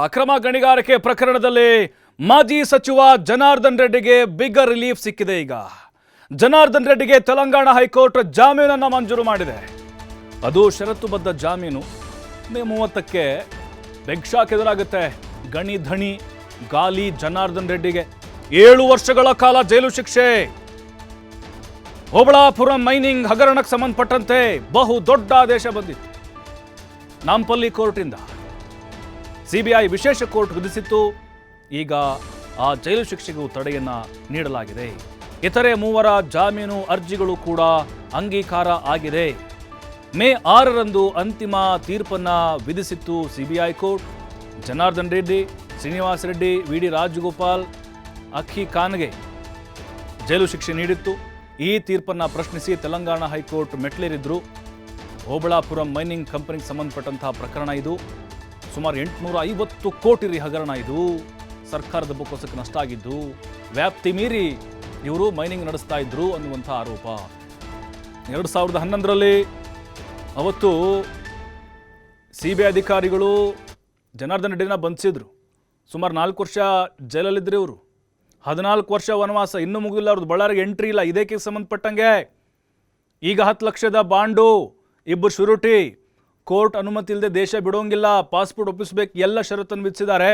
ಅಕ್ರಮ ಗಣಿಗಾರಿಕೆ ಪ್ರಕರಣದಲ್ಲಿ ಮಾಜಿ ಸಚಿವ ಜನಾರ್ದನ್ ರೆಡ್ಡಿಗೆ ಬಿಗ್ ರಿಲೀಫ್ ಸಿಕ್ಕಿದೆ. ಈಗ ಜನಾರ್ದನ್ ರೆಡ್ಡಿಗೆ ತೆಲಂಗಾಣ ಹೈಕೋರ್ಟ್ ಜಾಮೀನನ್ನು ಮಂಜೂರು ಮಾಡಿದೆ. ಅದು ಷರತ್ತುಬದ್ಧ ಜಾಮೀನು. ಮೇ 30ಕ್ಕೆ ಬಿಗ್ ಶಾಕ್ ಎದುರಾಗುತ್ತೆ. ಗಣಿ ಧಣಿ ಗಾಲಿ ಜನಾರ್ದನ್ ರೆಡ್ಡಿಗೆ 7 ವರ್ಷಗಳ ಕಾಲ ಜೈಲು ಶಿಕ್ಷೆ. ಓಬಳಾಪುರಂ ಮೈನಿಂಗ್ ಹಗರಣಕ್ಕೆ ಸಂಬಂಧಪಟ್ಟಂತೆ ಬಹು ದೊಡ್ಡ ಆದೇಶ ಬಂದಿತ್ತು. ನಾಂಪಲ್ಲಿ ಕೋರ್ಟಿಂದ ಸಿಬಿಐ ವಿಶೇಷ ಕೋರ್ಟ್ ವಿಧಿಸಿತ್ತು. ಈಗ ಆ ಜೈಲು ಶಿಕ್ಷೆಗೂ ತಡೆಯನ್ನ ನೀಡಲಾಗಿದೆ. ಇತರೆ 3 ಜಾಮೀನು ಅರ್ಜಿಗಳು ಕೂಡ ಅಂಗೀಕಾರ ಆಗಿದೆ. ಮೇ 6ರಂದು ಅಂತಿಮ ತೀರ್ಪನ್ನ ವಿಧಿಸಿತ್ತು ಸಿಬಿಐ ಕೋರ್ಟ್. ಜನಾರ್ದನ್ ರೆಡ್ಡಿ, ಶ್ರೀನಿವಾಸ್ ರೆಡ್ಡಿ, ವಿ.ಡಿ. ರಾಜಗೋಪಾಲ್, ಅಖಿ ಖಾನ್ಗೆ ಜೈಲು ಶಿಕ್ಷೆ ನೀಡಿತ್ತು. ಈ ತೀರ್ಪನ್ನ ಪ್ರಶ್ನಿಸಿ ತೆಲಂಗಾಣ ಹೈಕೋರ್ಟ್ ಮೆಟ್ಲೇರಿದ್ರು. ಓಬಳಾಪುರಂ ಮೈನಿಂಗ್ ಕಂಪನಿಗೆ ಸಂಬಂಧಪಟ್ಟಂತಹ ಪ್ರಕರಣ ಇದು. ಸುಮಾರು 850 ಕೋಟಿ ಹಗರಣ ಇದು. ಸರ್ಕಾರದ ಬೊಕ್ಕಸಕ್ಕೆ ನಷ್ಟ ಆಗಿದ್ದು, ವ್ಯಾಪ್ತಿ ಮೀರಿ ಇವರು ಮೈನಿಂಗ್ ನಡೆಸ್ತಾ ಇದ್ರು ಅನ್ನುವಂಥ ಆರೋಪ. 2011ರಲ್ಲಿ ಅವತ್ತು ಸಿಬಿಐ ಅಧಿಕಾರಿಗಳು ಜನಾರ್ದನ್ ರೆಡ್ಡಿನ ಬಂಧಿಸಿದ್ರು. ಸುಮಾರು 4 ವರ್ಷ ಜೈಲಲ್ಲಿದ್ದರು ಇವರು. 14 ವರ್ಷ ವನವಾಸ ಇನ್ನೂ ಮುಗಿದಿಲ್ಲ ಅವ್ರದ್ದು. ಬಳ್ಳಾರಿಗೆ ಎಂಟ್ರಿ ಇಲ್ಲ. ಇದಕ್ಕೆ ಸಂಬಂಧಪಟ್ಟಂಗೆ ಈಗ 10 ಲಕ್ಷದ ಬಾಂಡು, 2 ಶ್ಯೂರಿಟಿ, ಕೋರ್ಟ್ ಅನುಮತಿ ಇಲ್ಲದೆ ದೇಶ ಬಿಡೋಂಗಿಲ್ಲ, ಪಾಸ್ಪೋರ್ಟ್ ಒಪ್ಪಿಸಬೇಕು, ಎಲ್ಲ ಷರತ್ತನ್ನು ವಿಧಿಸಿದ್ದಾರೆ.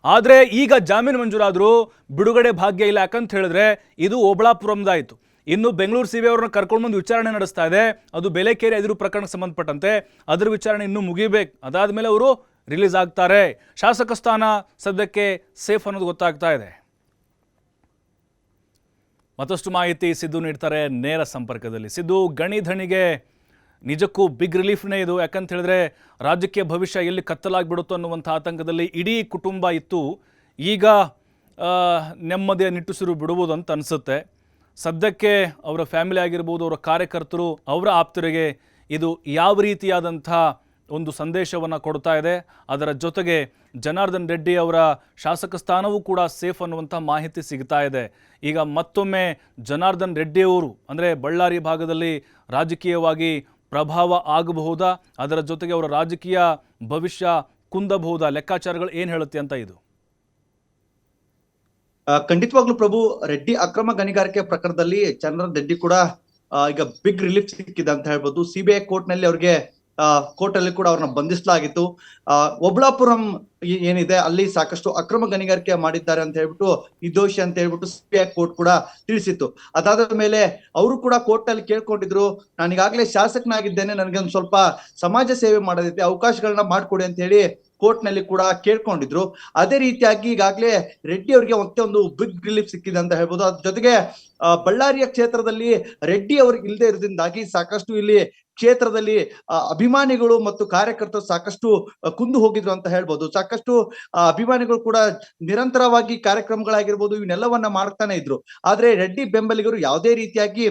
ಆದರೆ ಈಗ ಜಾಮೀನು ಮಂಜೂರಾದರೂ ಬಿಡುಗಡೆ ಭಾಗ್ಯ ಇಲ್ಲ. ಯಾಕಂತ ಹೇಳಿದ್ರೆ ಇದು ಓಬಳಾಪುರಂದಾಯಿತು. ಇನ್ನು ಬೆಂಗಳೂರು ಸಿಬಿಐ ಅವ್ರನ್ನ ಕರ್ಕೊಂಡು ಬಂದು ವಿಚಾರಣೆ ನಡೆಸ್ತಾ ಇದೆ. ಅದು ಬೇಲೆಕೇರಿ ಅದಿರು ಪ್ರಕರಣಕ್ಕೆ ಸಂಬಂಧಪಟ್ಟಂತೆ ಅದರ ವಿಚಾರಣೆ ಇನ್ನೂ ಮುಗಿಬೇಕು. ಅದಾದ ಮೇಲೆ ಅವರು ರಿಲೀಸ್ ಆಗ್ತಾರೆ. ಶಾಸಕ ಸ್ಥಾನ ಸದ್ಯಕ್ಕೆ ಸೇಫ್ ಅನ್ನೋದು ಗೊತ್ತಾಗ್ತಾ ಇದೆ. ಮತ್ತಷ್ಟು ಮಾಹಿತಿ ಸಿದ್ದು ನೀಡ್ತಾರೆ ನೇರ ಸಂಪರ್ಕದಲ್ಲಿ. ಸಿದ್ದು, ಗಣಿ ಧಣಿಗೆ ನಿಜಕ್ಕೂ ಬಿಗ್ ರಿಲೀಫ್ನೇ ಇದು. ಯಾಕಂತ ಹೇಳಿದ್ರೆ ರಾಜ್ಯಕ್ಕೆ ಭವಿಷ್ಯ ಎಲ್ಲಿ ಕತ್ತಲಾಗಿಬಿಡುತ್ತೋ ಅನ್ನುವಂಥ ಆತಂಕದಲ್ಲಿ ಇಡೀ ಕುಟುಂಬ ಇತ್ತು. ಈಗ ನೆಮ್ಮದಿಯ ನಿಟ್ಟುಸಿರು ಬಿಡುವುದು ಅಂತ ಅನಿಸುತ್ತೆ. ಸದ್ಯಕ್ಕೆ ಅವರ ಫ್ಯಾಮಿಲಿ ಆಗಿರ್ಬೋದು, ಅವರ ಕಾರ್ಯಕರ್ತರು, ಅವರ ಆಪ್ತರಿಗೆ ಇದು ಯಾವ ರೀತಿಯಾದಂಥ ಒಂದು ಸಂದೇಶವನ್ನು ಕೊಡ್ತಾ ಇದೆ. ಅದರ ಜೊತೆಗೆ ಜನಾರ್ದನ್ ರೆಡ್ಡಿ ಅವರ ಶಾಸಕ ಸ್ಥಾನವೂ ಕೂಡ ಸೇಫ್ ಅನ್ನುವಂಥ ಮಾಹಿತಿ ಸಿಗ್ತಾ ಇದೆ. ಈಗ ಮತ್ತೊಮ್ಮೆ ಜನಾರ್ದನ್ ರೆಡ್ಡಿಯವರು ಅಂದರೆ ಬಳ್ಳಾರಿ ಭಾಗದಲ್ಲಿ ರಾಜಕೀಯವಾಗಿ ಪ್ರಭಾವ ಆಗಬಹುದಾ, ಅದರ ಜೊತೆಗೆ ಅವರ ರಾಜಕೀಯ ಭವಿಷ್ಯ ಕುಂದಬಹುದಾ? ಲೆಕ್ಕಾಚಾರಗಳು ಏನು ಹೇಳುತ್ತೆ ಅಂತ ಇದು? ಖಂಡಿತವಾಗ್ಲೂ ಪ್ರಭು, ರೆಡ್ಡಿ ಅಕ್ರಮ ಗಣಿಗಾರಿಕೆ ಪ್ರಕರಣದಲ್ಲಿ ಜನಾರ್ದನ್ ರೆಡ್ಡಿ ಕೂಡ ಈಗ ಬಿಗ್ ರಿಲೀಫ್ ಸಿಕ್ಕಿದೆ ಅಂತ ಹೇಳ್ಬೋದು. ಸಿಬಿಐ ಕೋರ್ಟ್ ನಲ್ಲಿ ಅವ್ರಿಗೆ ಕೋರ್ಟ್ ಅಲ್ಲಿ ಕೂಡ ಅವ್ರನ್ನ ಬಂಧಿಸಲಾಗಿತ್ತು. ಓಬಳಾಪುರಂ ಏನಿದೆ ಅಲ್ಲಿ ಸಾಕಷ್ಟು ಅಕ್ರಮ ಗಣಿಗಾರಿಕೆ ಮಾಡಿದ್ದಾರೆ ಅಂತ ಹೇಳ್ಬಿಟ್ಟು ನಿರ್ದೋಷಿ ಅಂತ ಹೇಳ್ಬಿಟ್ಟು ಸಿಬಿಐ ಕೋರ್ಟ್ ಕೂಡ ತಿಳಿಸಿತ್ತು. ಅದಾದ ಮೇಲೆ ಅವರು ಕೂಡ ಕೋರ್ಟ್ ಅಲ್ಲಿ ಕೇಳ್ಕೊಂಡಿದ್ರು, ನಾನು ಈಗಾಗಲೇ ಶಾಸಕನಾಗಿದ್ದೇನೆ, ನನಗೆ ಒಂದು ಸ್ವಲ್ಪ ಸಮಾಜ ಸೇವೆ ಮಾಡೋದೈತೆ, ಅವಕಾಶಗಳನ್ನ ಮಾಡ್ಕೊಡಿ ಅಂತ ಹೇಳಿ ಕೋರ್ಟ್ ನಲ್ಲಿ ಕೂಡ ಕೇಳ್ಕೊಂಡಿದ್ರು. ಅದೇ ರೀತಿಯಾಗಿ ಈಗಾಗಲೇ ರೆಡ್ಡಿ ಅವರಿಗೆ ಮತ್ತೆ ಒಂದು ಬಿಗ್ ರಿಲೀಫ್ ಸಿಕ್ಕಿದೆ ಅಂತ ಹೇಳ್ಬೋದು. ಅದ್ರ ಜೊತೆಗೆ ಬಳ್ಳಾರಿಯ ಕ್ಷೇತ್ರದಲ್ಲಿ ರೆಡ್ಡಿ ಅವ್ರಿಗೆ ಇಲ್ಲದೆ ಇರೋದ್ರಿಂದಾಗಿ ಸಾಕಷ್ಟು ಇಲ್ಲಿ ಕ್ಷೇತ್ರದಲ್ಲಿ ಅಭಿಮಾನಿಗಳು ಮತ್ತು ಕಾರ್ಯಕರ್ತರು ಸಾಕಷ್ಟು ಕುಂದು ಹೋಗಿದ್ರು ಅಂತ ಹೇಳ್ಬೋದು. ಸಾಕಷ್ಟು ಅಭಿಮಾನಿಗಳು ಕೂಡ ನಿರಂತರವಾಗಿ ಕಾರ್ಯಕ್ರಮಗಳಾಗಿರ್ಬೋದು ಇವನ್ನೆಲ್ಲವನ್ನ ಮಾಡ್ತಾನೆ ಇದ್ರು. ಆದ್ರೆ ರೆಡ್ಡಿ ಬೆಂಬಲಿಗರು ಯಾವುದೇ ರೀತಿಯಾಗಿ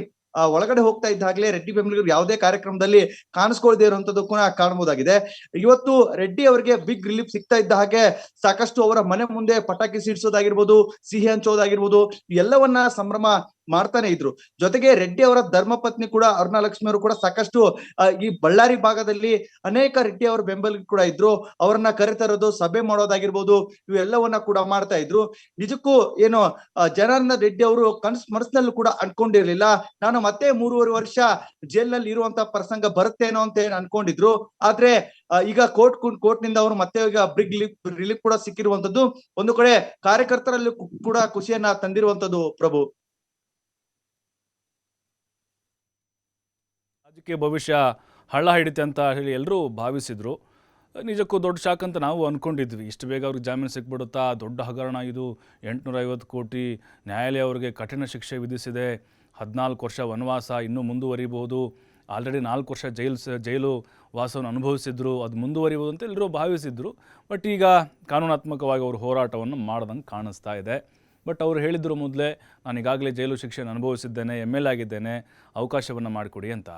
ಒಳಗಡೆ ಹೋಗ್ತಾ ಇದ್ದಾಗಲೇ ರೆಡ್ಡಿ ಬೆಂಬಲಿಗರು ಯಾವುದೇ ಕಾರ್ಯಕ್ರಮದಲ್ಲಿ ಕಾಣಿಸ್ಕೊಳ್ದೇ ಇರುವಂತದ್ದು ಕೂಡ ಕಾಣಬಹುದಾಗಿದೆ. ಇವತ್ತು ರೆಡ್ಡಿ ಅವರಿಗೆ ಬಿಗ್ ರಿಲೀಫ್ ಸಿಗ್ತಾ ಇದ್ದ ಹಾಗೆ ಸಾಕಷ್ಟು ಅವರ ಮನೆ ಮುಂದೆ ಪಟಾಕಿ ಸಿಡಿಸೋದಾಗಿರ್ಬೋದು, ಸಿಹಿ ಹಂಚೋದಾಗಿರ್ಬೋದು, ಎಲ್ಲವನ್ನ ಸಂಭ್ರಮ ಮಾಡ್ತಾನೆ ಇದ್ರು. ಜೊತೆಗೆ ರೆಡ್ಡಿ ಅವರ ಧರ್ಮಪತ್ನಿ ಕೂಡ ಅರುಣಲಕ್ಷ್ಮಿ ಅವರು ಕೂಡ ಸಾಕಷ್ಟು ಈ ಬಳ್ಳಾರಿ ಭಾಗದಲ್ಲಿ ಅನೇಕ ರೆಡ್ಡಿ ಅವರ ಬೆಂಬಲಿಗರು ಕೂಡ ಇದ್ರು. ಅವರನ್ನ ಕರೆತರೋದು, ಸಭೆ ಮಾಡೋದಾಗಿರ್ಬೋದು, ಇವೆಲ್ಲವನ್ನ ಕೂಡ ಮಾಡ್ತಾ ಇದ್ರು. ನಿಜಕ್ಕೂ ಏನು ಜನಾರ್ದನ್ ರೆಡ್ಡಿ ಅವರು ಮನಸ್ಸಿನಲ್ಲೂ ಕೂಡ ಅನ್ಕೊಂಡಿರ್ಲಿಲ್ಲ, ನಾನು ಮತ್ತೆ 3.5 ವರ್ಷ ಜೈಲ್ನಲ್ಲಿ ಇರುವಂತ ಪ್ರಸಂಗ ಬರುತ್ತೇನೋ ಅಂತ ಅನ್ಕೊಂಡಿದ್ರು. ಆದ್ರೆ ಈಗ ಕೋರ್ಟ್ ನಿಂದ ಅವರು ಮತ್ತೆ ಈಗ ಬಿಗ್ ರಿಲೀಫ್ ಕೂಡ ಸಿಕ್ಕಿರುವಂತದ್ದು ಒಂದು ಕಡೆ ಕಾರ್ಯಕರ್ತರಲ್ಲಿ ಕೂಡ ಖುಷಿಯನ್ನ ತಂದಿರುವಂತದ್ದು ಪ್ರಭು. ರಾಜಕೀಯ ಭವಿಷ್ಯ ಹಳ್ಳ ಹಿಡಿತೆ ಅಂತ ಹೇಳಿ ಎಲ್ಲರೂ ಭಾವಿಸಿದ್ರು. ನಿಜಕ್ಕೂ ದೊಡ್ಡ ಶಾಕ್ ಅಂತ ನಾವು ಅಂದ್ಕೊಂಡಿದ್ವಿ. ಇಷ್ಟು ಬೇಗ ಅವ್ರಿಗೆ ಜಾಮೀನು ಸಿಕ್ಬಿಡುತ್ತಾ? ದೊಡ್ಡ ಹಗರಣ ಇದು. 850 ಕೋಟಿ. ನ್ಯಾಯಾಲಯ ಅವರಿಗೆ ಕಠಿಣ ಶಿಕ್ಷೆ ವಿಧಿಸಿದೆ. 14 ವರ್ಷ ವನವಾಸ ಇನ್ನೂ ಮುಂದುವರಿಬಹುದು. ಆಲ್ರೆಡಿ 4 ವರ್ಷ ಜೈಲು ವಾಸವನ್ನು ಅನುಭವಿಸಿದ್ರು. ಅದು ಮುಂದುವರಿಬೋದು ಅಂತ ಎಲ್ಲರೂ ಭಾವಿಸಿದ್ರು. ಬಟ್ ಈಗ ಕಾನೂನಾತ್ಮಕವಾಗಿ ಅವರು ಹೋರಾಟವನ್ನು ಮಾಡ್ದಂಗೆ ಕಾಣಿಸ್ತಾ ಇದೆ. ಬಟ್ ಅವರು ಹೇಳಿದ್ರು ಮೊದಲೇ, ನಾನು ಈಗಾಗಲೇ ಜೈಲು ಶಿಕ್ಷೆಯನ್ನು ಅನುಭವಿಸಿದ್ದೇನೆ, ML ಆಗಿದ್ದೇನೆ, ಅವಕಾಶವನ್ನು ಮಾಡಿಕೊಡಿ ಅಂತ.